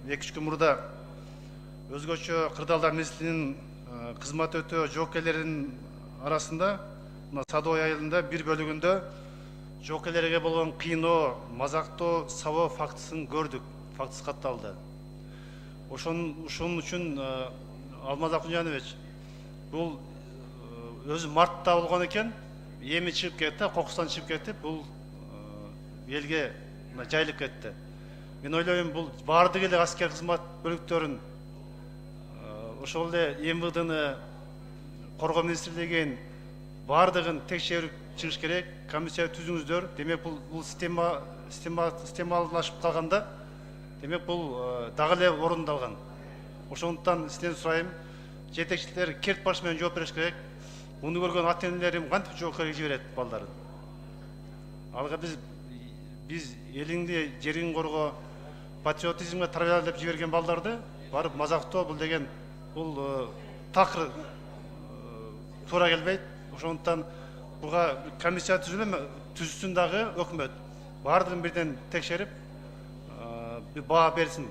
2-3 күн мурда өзгөчө кырдаалдар министрлигинин кызмат өтөө жоокерлеринин арасында Садовой айылында бир бөлүгүндө жоокерлерге болгон кыйноо, мазактоо, сабоо фактысын көрдүк, фактысы катталды. Ошон үчүн Алмаз Акунжанович бул өзү мартта болгон экен, эми чыгып кетти, кокустан чыгып кетти, бул элге жайылып кетти. Мен ойлойм, бул баардык эле аскер кызмат бөлүктөрүн ошол эле МВДны, коргоо министрлигин баардыгын текшерип чыгыш керек, комиссия түзүңүздөр. Демек бул системалашып калганда, демек бул дагы эле орундалган. Ошондуктан сизден сурайм, жетекчилер керт баш менен жооп бериш керек. Муну көргөн ата энелерим кантип жоокерге жиберет балдарын? Алга биз элиңди, жериңди коргоо, патриотизмге тарбиялап жиберген балдарды барып мазактоо, бул деген бул такыр туура келбейт. Ошондуктан буга комиссия түзүлсүн дагы өкмөт. Баардыгын бирден текшерип баа берсин.